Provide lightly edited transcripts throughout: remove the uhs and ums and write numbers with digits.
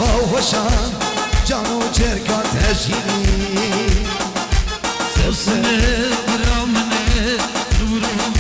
خوشم جانو جرگات هجینی سبسنه برامنه دورم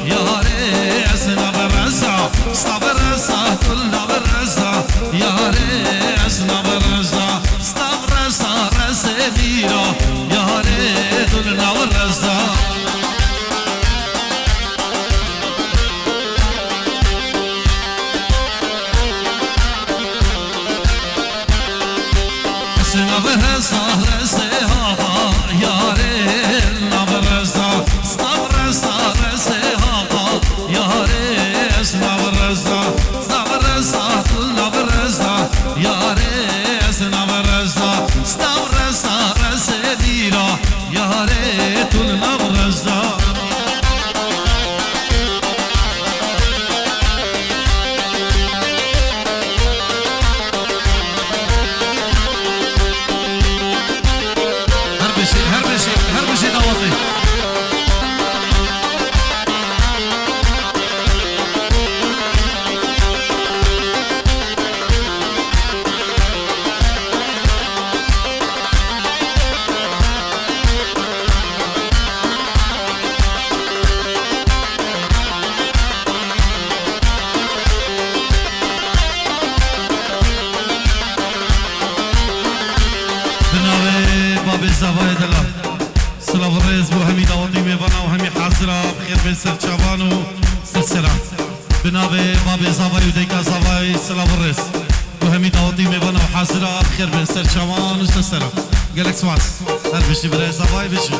یاره سرچوان و سلسله بنابه باب زاوی و دیگه زاوی سلام الرس و همی داوتی میوانه و حاضره خیر بین سرچوان و سلسله گلک سواس هر بشی برای زاوی بشی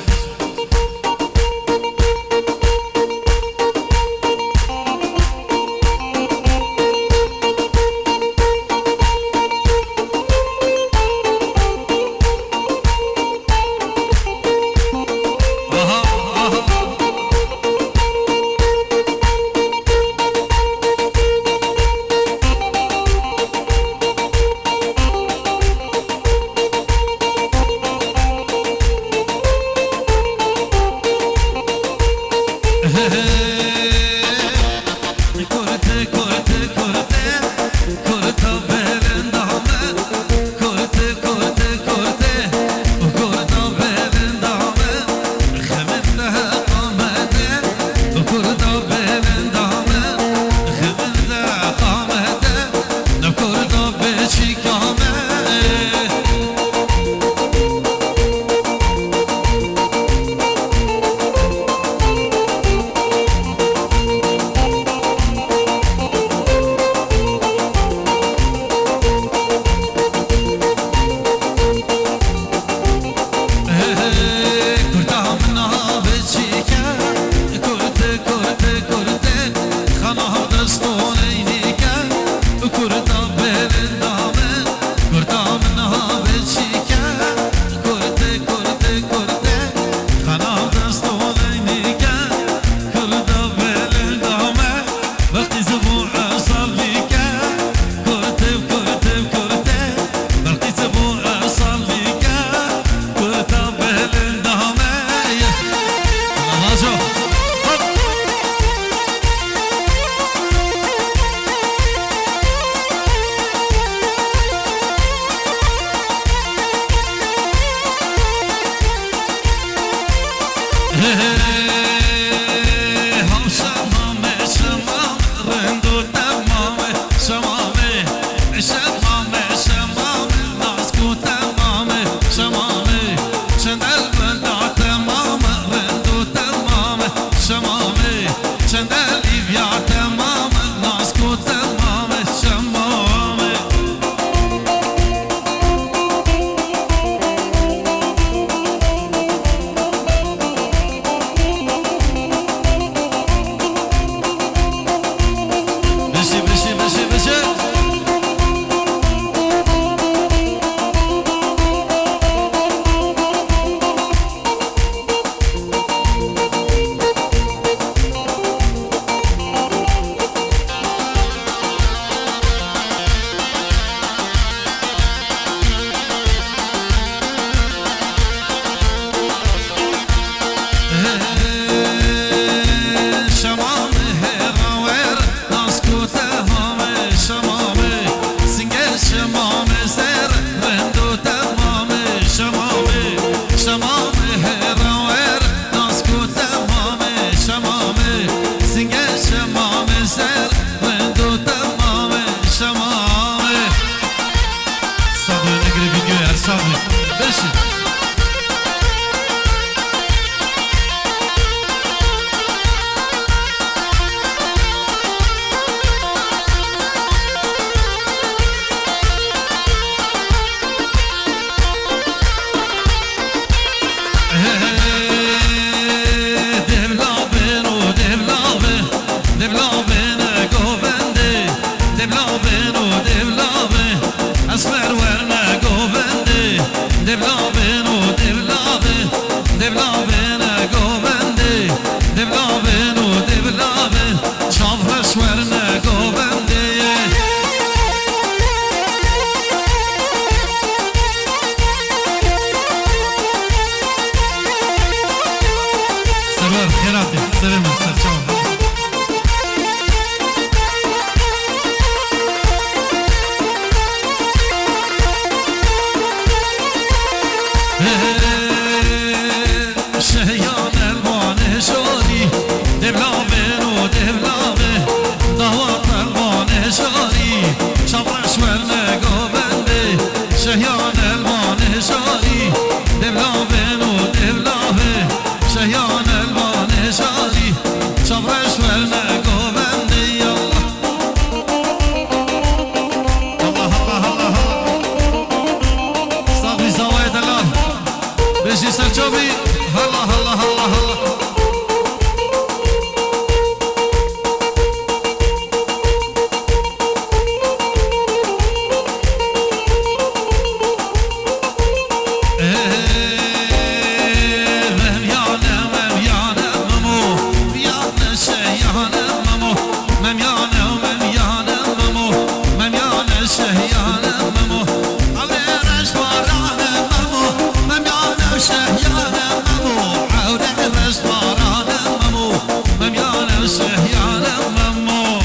شهيانا ممو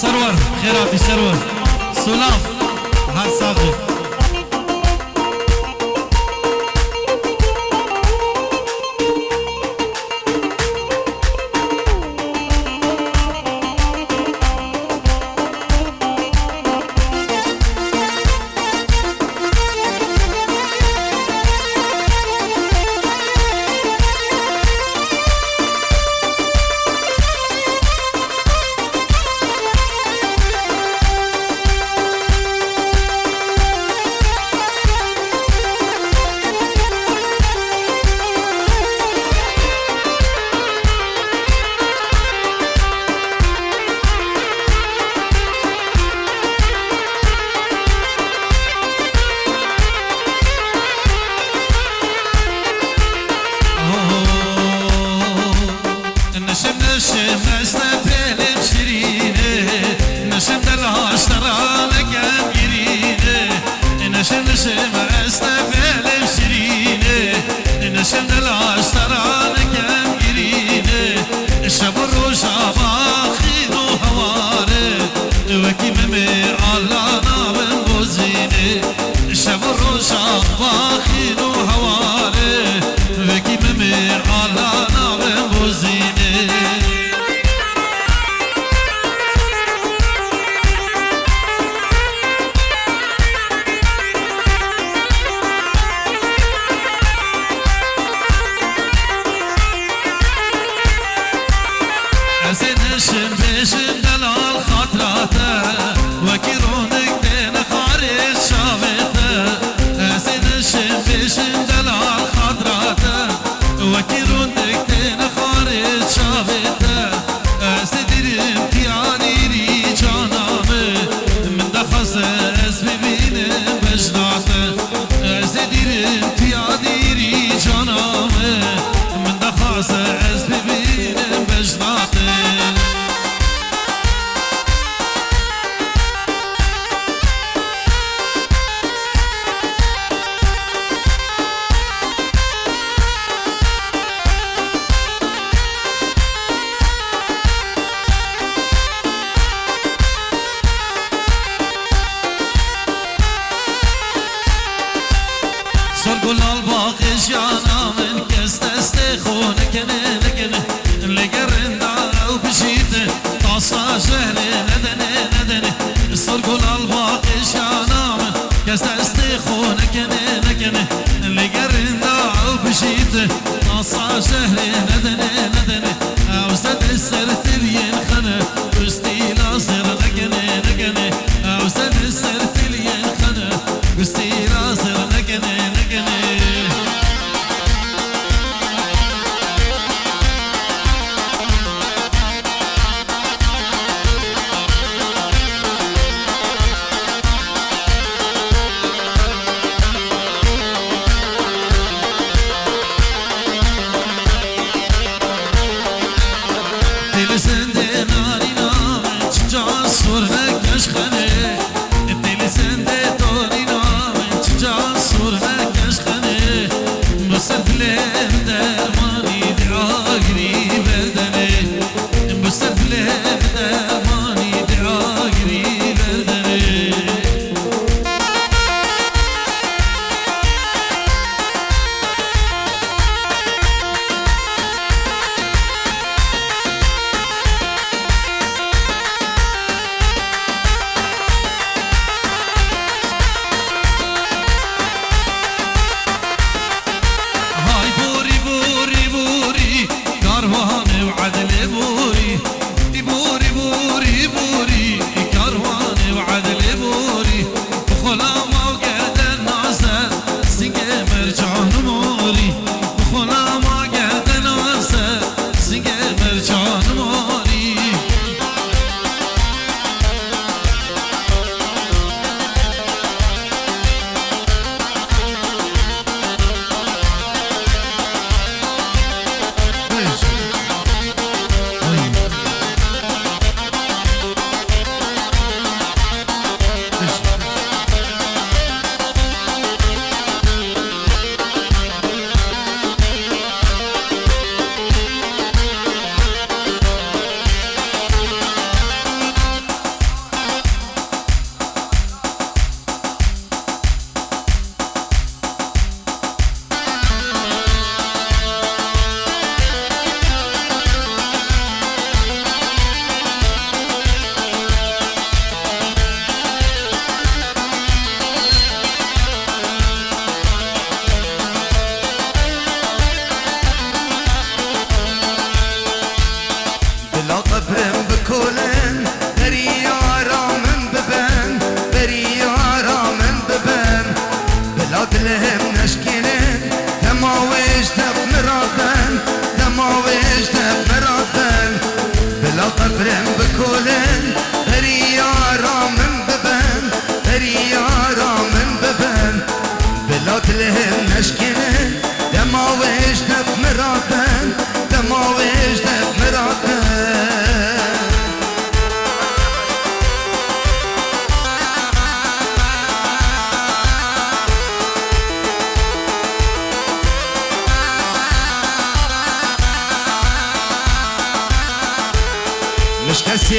سرور خيراتي سرور سلاف هاد صاغي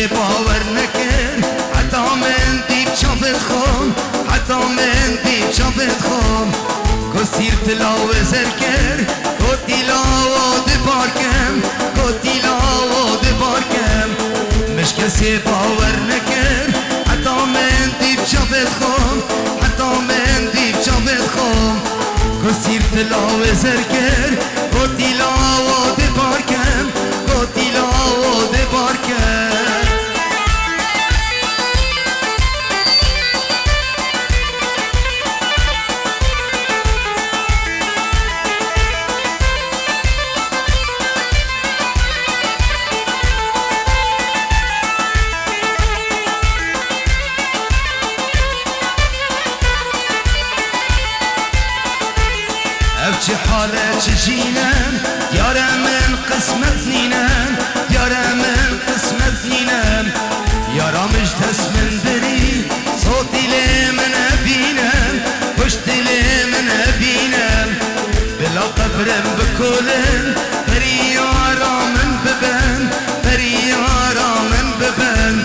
کسی باور نکر حتی من دیب چاپت خوم حتی من دیب چاپت خوم کسیر تلاو زرکر کتی لاو دبارکم کتی لاو دبارکم مش کسی باور نکر حتی من دیب چاپت خوم حتی من دیب چاپت خوم کسیر تلاو زرکر کتی لاو دبارکم کتی لاو دبارکم چه حاله چه جینم یاره من قسمت نینم یاره من قسمت نینم یارامش دست من بری صوت دل من بینم پشت دل من بینم بلا قبرم بکلم بری یارا من ببن بری یارا من ببن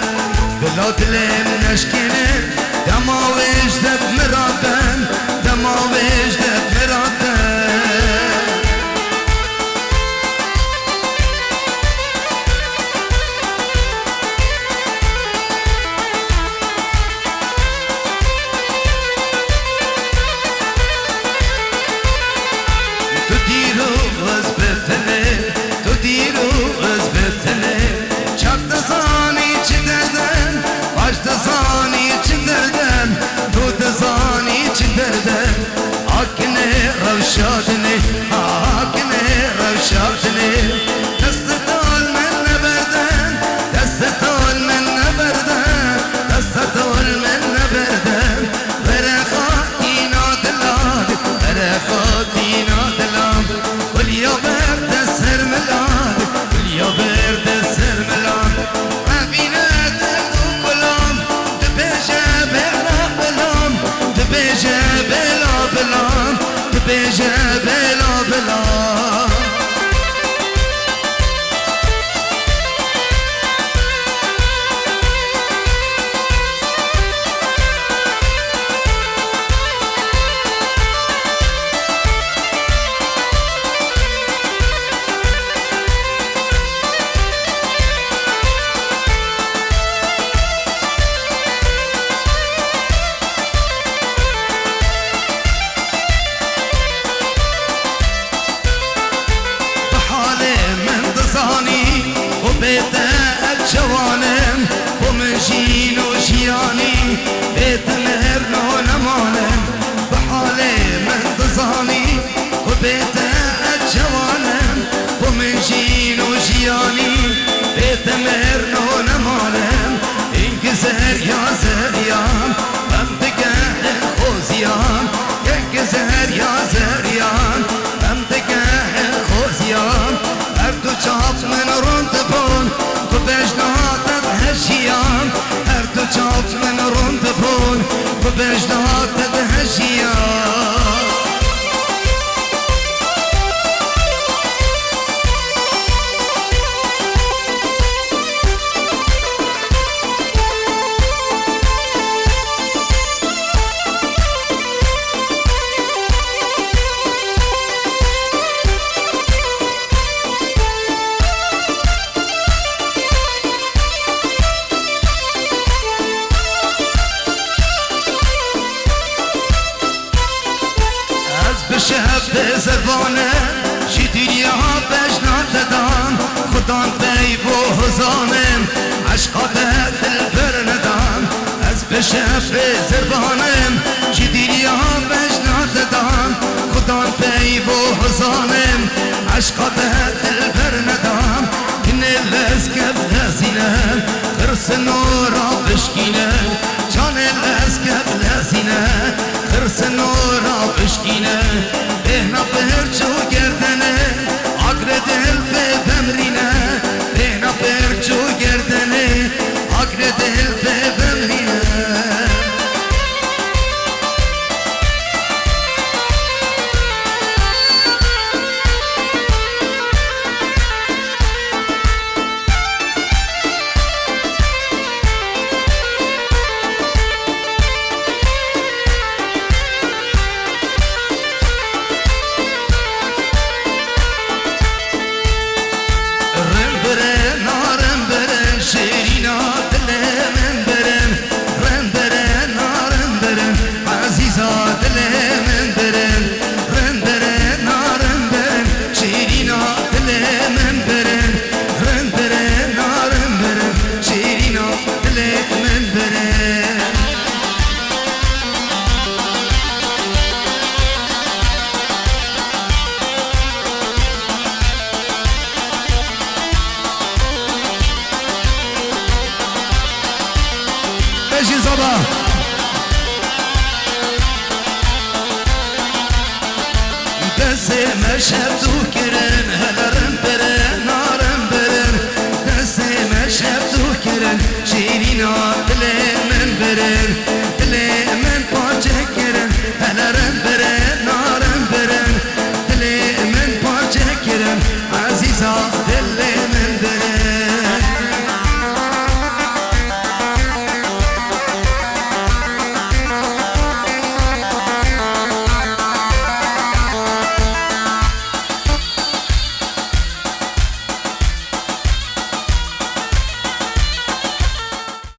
بلا دلم نشکنم دماوش دب مرابن دماوش دب مرابن روشادني هاكني روشادني دستطول من نبردن دستطول من نبردن دستطول من نبردن برخاتي نادلاد برخاتي نادلاد كل يوم برد سر ملاد كل يوم برد سر ملاد ما فينا تردو كلام تبيجا بلا بلام تبيجا بلا بلام تبيجا بلا بلا وبيت الجوانم ومجين وجياني بيت مهرن ونمانم بحالي من ضزاني وبيت الجوانم ومجين وجياني بيت مهرن ونمانم إنك زهر يا زهريان أمدقح الخوزيان إنك زهر يا زهريان أمدقح الخوزيان أردو چاپ من روند بون تو بجنات هشیان أردو چاپ من روند بون تو بجنات هشیان شب زبانه شی دنیا بجنات دان خدان بی بو حزانم عشقات دل بر ندان از بشب زبانم شی دنیا بجنات دان خدان بی بو حزانم عشقات دل بر ندان کنه لسکب لزینم خرس نورا بشکینم جان لسکب لزینم خرس نورا بشکینم بهنا برچو گردنه آگر دل به بمرینه بهنا برچو گردنه آگر دل به بمرینه باشین زبا دست مشهد دو کرن هلرم برن نارم برن دست مشهد دو کرن شیرین آدل من برن